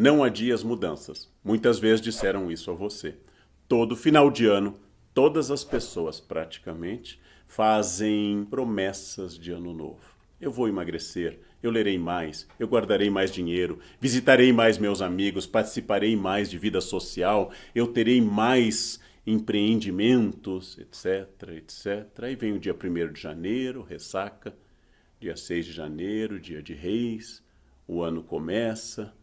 não adie as mudanças. Muitas vezes disseram isso a você. Todo final de ano, todas as pessoas praticamente fazem promessas de ano novo. Eu vou emagrecer, eu lerei mais, eu guardarei mais dinheiro, visitarei mais meus amigos, participarei mais de vida social, eu terei mais empreendimentos, etc, etc. Aí vem o dia 1º de janeiro, ressaca, dia 6 de janeiro, dia de Reis, o ano começa,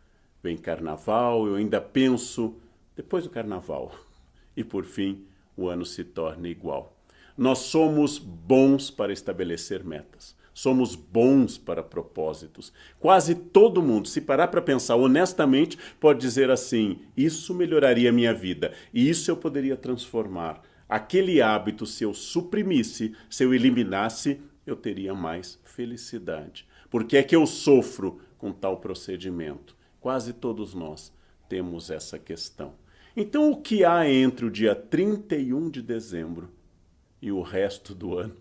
vem carnaval, eu ainda penso depois do carnaval. E por fim, o ano se torna igual. Nós somos bons para estabelecer metas. Somos bons para propósitos. Quase todo mundo, se parar para pensar honestamente, pode dizer assim, isso melhoraria a minha vida, e isso eu poderia transformar. Aquele hábito, se eu suprimisse, se eu eliminasse, eu teria mais felicidade. Por que é que eu sofro com tal procedimento? Quase todos nós temos essa questão. Então, o que há entre o dia 31 de dezembro e o resto do ano?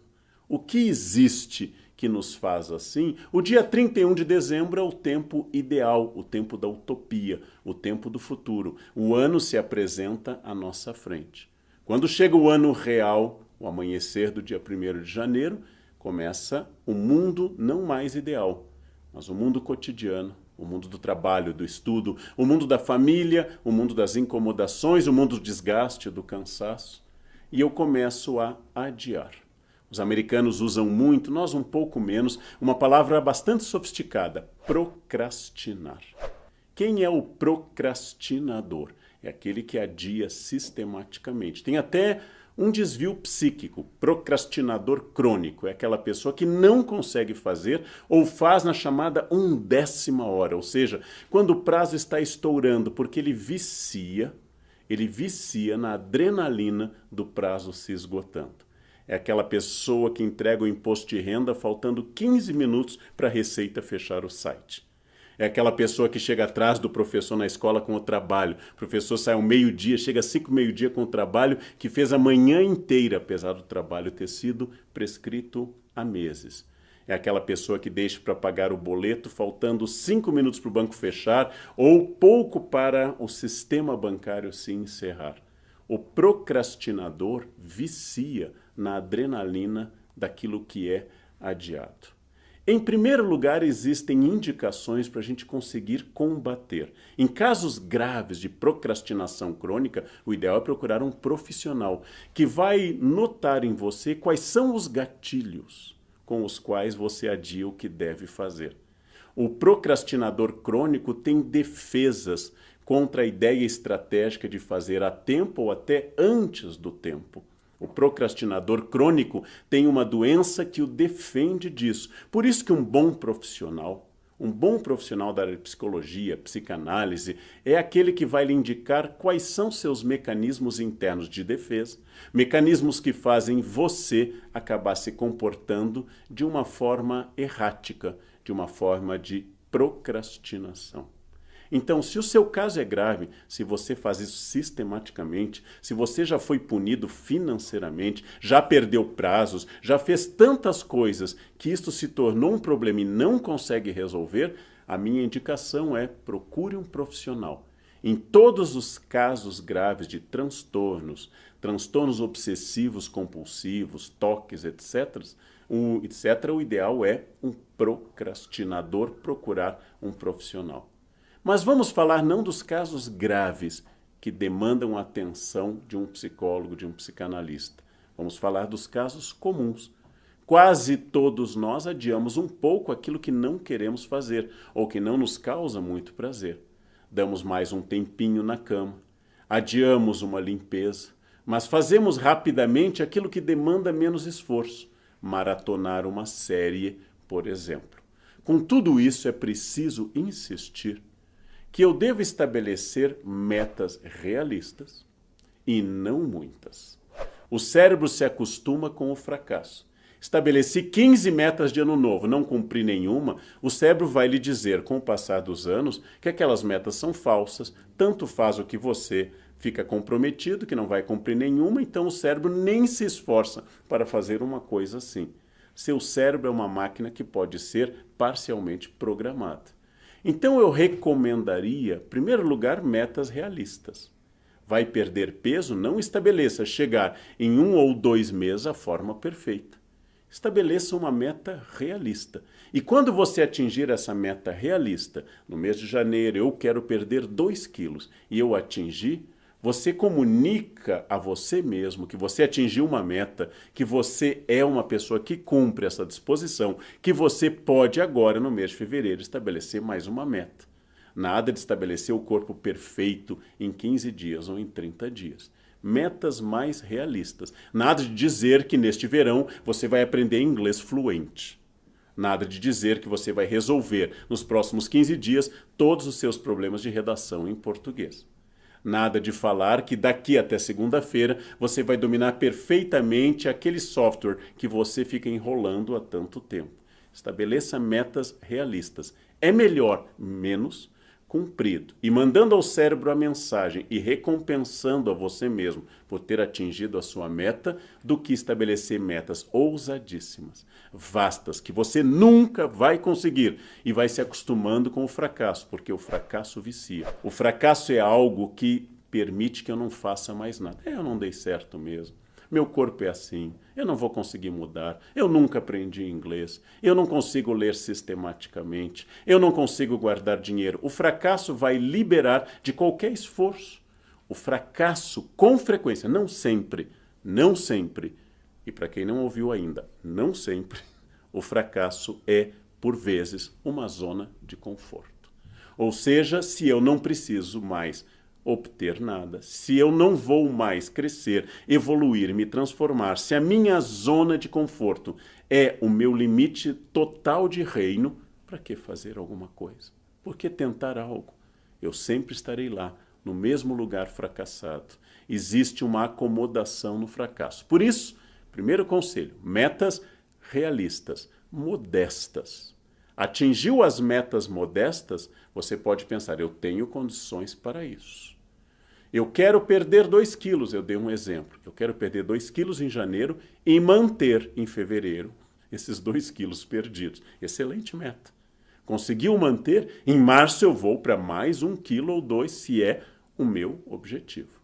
O que existe que nos faz assim? O dia 31 de dezembro é o tempo ideal, o tempo da utopia, o tempo do futuro. O ano se apresenta à nossa frente. Quando chega o ano real, o amanhecer do dia 1º de janeiro, começa o mundo não mais ideal, mas o mundo cotidiano, o mundo do trabalho, do estudo, o mundo da família, o mundo das incomodações, o mundo do desgaste, do cansaço. E eu começo a adiar. Os americanos usam muito, nós um pouco menos, uma palavra bastante sofisticada, procrastinar. Quem é o procrastinador? É aquele que adia sistematicamente. Tem até um desvio psíquico, procrastinador crônico. É aquela pessoa que não consegue fazer ou faz na chamada 1/10 hora. Ou seja, quando o prazo está estourando, porque ele vicia na adrenalina do prazo se esgotando. É aquela pessoa que entrega o imposto de renda faltando 15 minutos para a Receita fechar o site. É aquela pessoa que chega atrás do professor na escola com o trabalho. O professor sai ao meio-dia, chega às 5 meio-dia com o trabalho que fez a manhã inteira, apesar do trabalho ter sido prescrito há meses. É aquela pessoa que deixa para pagar o boleto faltando 5 minutos para o banco fechar ou pouco para o sistema bancário se encerrar. O procrastinador vicia na adrenalina daquilo que é adiado. Em primeiro lugar, existem indicações para a gente conseguir combater. Em casos graves de procrastinação crônica, o ideal é procurar um profissional que vai notar em você quais são os gatilhos com os quais você adia o que deve fazer. O procrastinador crônico tem defesas contra a ideia estratégica de fazer a tempo ou até antes do tempo. O procrastinador crônico tem uma doença que o defende disso. Por isso que um bom profissional da área de psicologia, psicanálise, é aquele que vai lhe indicar quais são seus mecanismos internos de defesa, mecanismos que fazem você acabar se comportando de uma forma errática, de uma forma de procrastinação. Então, se o seu caso é grave, se você faz isso sistematicamente, se você já foi punido financeiramente, já perdeu prazos, já fez tantas coisas que isto se tornou um problema e não consegue resolver, a minha indicação é procure um profissional. Em todos os casos graves de transtornos obsessivos compulsivos, toques, etc., o ideal é um procrastinador procurar um profissional. Mas vamos falar não dos casos graves que demandam a atenção de um psicólogo, de um psicanalista. Vamos falar dos casos comuns. Quase todos nós adiamos um pouco aquilo que não queremos fazer ou que não nos causa muito prazer. Damos mais um tempinho na cama, adiamos uma limpeza, mas fazemos rapidamente aquilo que demanda menos esforço, maratonar uma série, por exemplo. Com tudo isso, é preciso insistir que eu devo estabelecer metas realistas e não muitas. O cérebro se acostuma com o fracasso. Estabeleci 15 metas de ano novo, não cumpri nenhuma, o cérebro vai lhe dizer, com o passar dos anos, que aquelas metas são falsas, tanto faz o que você fica comprometido, que não vai cumprir nenhuma, então o cérebro nem se esforça para fazer uma coisa assim. Seu cérebro é uma máquina que pode ser parcialmente programada. Então eu recomendaria, em primeiro lugar, metas realistas. Vai perder peso? Não estabeleça chegar em 1 ou 2 meses a forma perfeita. Estabeleça uma meta realista. E quando você atingir essa meta realista, no mês de janeiro eu quero perder 2 quilos e eu atingi, você comunica a você mesmo que você atingiu uma meta, que você é uma pessoa que cumpre essa disposição, que você pode agora, no mês de fevereiro, estabelecer mais uma meta. Nada de estabelecer o corpo perfeito em 15 dias ou em 30 dias. Metas mais realistas. Nada de dizer que neste verão você vai aprender inglês fluente. Nada de dizer que você vai resolver nos próximos 15 dias todos os seus problemas de redação em português. Nada de falar que daqui até segunda-feira você vai dominar perfeitamente aquele software que você fica enrolando há tanto tempo. Estabeleça metas realistas. É melhor menos cumprido e mandando ao cérebro a mensagem e recompensando a você mesmo por ter atingido a sua meta do que estabelecer metas ousadíssimas, vastas, que você nunca vai conseguir e vai se acostumando com o fracasso, porque o fracasso vicia. O fracasso é algo que permite que eu não faça mais nada. Eu não dei certo mesmo. Meu corpo é assim, eu não vou conseguir mudar, eu nunca aprendi inglês, eu não consigo ler sistematicamente, eu não consigo guardar dinheiro. O fracasso vai liberar de qualquer esforço. O fracasso, com frequência, não sempre, e para quem não ouviu ainda, não sempre, o fracasso é, por vezes, uma zona de conforto. Ou seja, se eu não preciso mais obter nada, se eu não vou mais crescer, evoluir, me transformar, se a minha zona de conforto é o meu limite total de reino, para que fazer alguma coisa? Por que tentar algo? Eu sempre estarei lá, no mesmo lugar fracassado. Existe uma acomodação no fracasso. Por isso, primeiro conselho, metas realistas, modestas. Atingiu as metas modestas, você pode pensar, eu tenho condições para isso. Eu quero perder 2 quilos, eu dei um exemplo. Eu quero perder 2 quilos em janeiro e manter em fevereiro esses 2 quilos perdidos. Excelente meta. Conseguiu manter, em março eu vou para mais 1 quilo ou 2, se é o meu objetivo.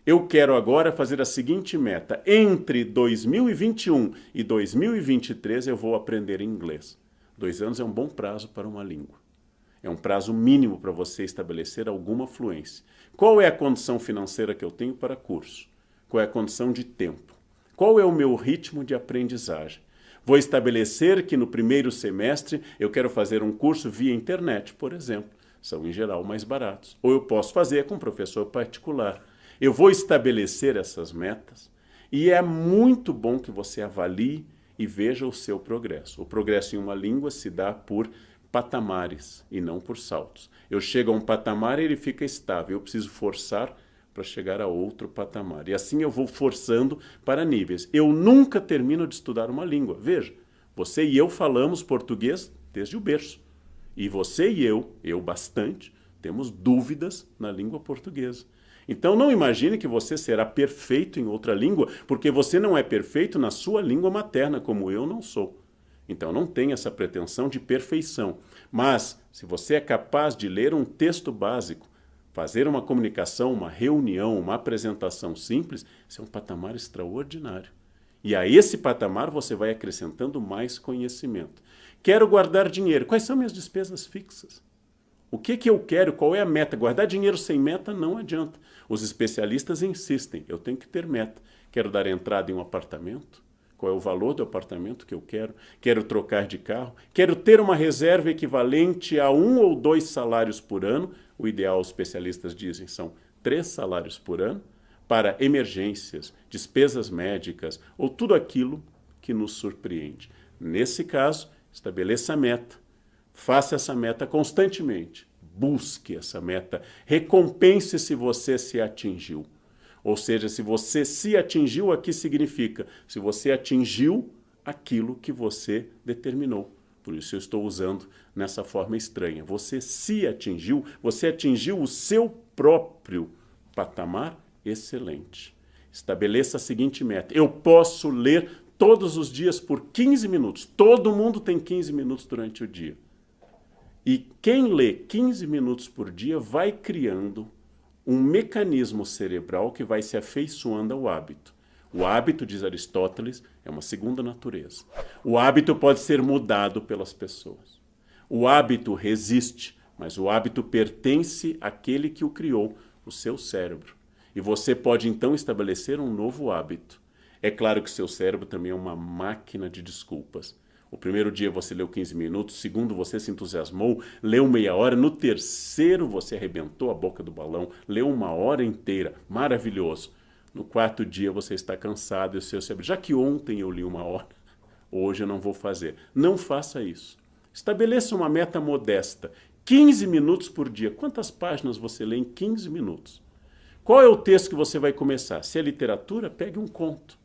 Eu quero agora fazer a seguinte meta. Entre 2021 e 2023 eu vou aprender inglês. 2 anos é um bom prazo para uma língua. É um prazo mínimo para você estabelecer alguma fluência. Qual é a condição financeira que eu tenho para curso? Qual é a condição de tempo? Qual é o meu ritmo de aprendizagem? Vou estabelecer que no primeiro semestre eu quero fazer um curso via internet, por exemplo. São, em geral, mais baratos. Ou eu posso fazer com um professor particular. Eu vou estabelecer essas metas e é muito bom que você avalie e veja o seu progresso. O progresso em uma língua se dá por patamares e não por saltos. Eu chego a um patamar e ele fica estável. Eu preciso forçar para chegar a outro patamar. E assim eu vou forçando para níveis. Eu nunca termino de estudar uma língua. Veja, você e eu falamos português desde o berço. E você e eu bastante, temos dúvidas na língua portuguesa. Então não imagine que você será perfeito em outra língua, porque você não é perfeito na sua língua materna, como eu não sou. Então não tenha essa pretensão de perfeição. Mas, se você é capaz de ler um texto básico, fazer uma comunicação, uma reunião, uma apresentação simples, isso é um patamar extraordinário. E a esse patamar você vai acrescentando mais conhecimento. Quero guardar dinheiro. Quais são minhas despesas fixas? O que eu quero? Qual é a meta? Guardar dinheiro sem meta não adianta. Os especialistas insistem, eu tenho que ter meta. Quero dar entrada em um apartamento? Qual é o valor do apartamento que eu quero? Quero trocar de carro? Quero ter uma reserva equivalente a 1 ou 2 salários por ano? O ideal, os especialistas dizem, são 3 salários por ano para emergências, despesas médicas ou tudo aquilo que nos surpreende. Nesse caso, estabeleça a meta. Faça essa meta constantemente. Busque essa meta. Recompense se você se atingiu. Ou seja, se você se atingiu, aqui significa se você atingiu aquilo que você determinou. Por isso eu estou usando nessa forma estranha. Você se atingiu, você atingiu o seu próprio patamar, excelente. Estabeleça a seguinte meta. Eu posso ler todos os dias por 15 minutos. Todo mundo tem 15 minutos durante o dia. E quem lê 15 minutos por dia vai criando um mecanismo cerebral que vai se afeiçoando ao hábito. O hábito, diz Aristóteles, é uma segunda natureza. O hábito pode ser mudado pelas pessoas. O hábito resiste, mas o hábito pertence àquele que o criou, o seu cérebro. E você pode então estabelecer um novo hábito. É claro que o seu cérebro também é uma máquina de desculpas. O primeiro dia você leu 15 minutos, o segundo você se entusiasmou, leu meia hora, no terceiro você arrebentou a boca do balão, leu uma hora inteira, maravilhoso. No quarto dia você está cansado e o seu cérebro, já que ontem eu li uma hora, hoje eu não vou fazer. Não faça isso. Estabeleça uma meta modesta, 15 minutos por dia. Quantas páginas você lê em 15 minutos? Qual é o texto que você vai começar? Se é literatura, pegue um conto.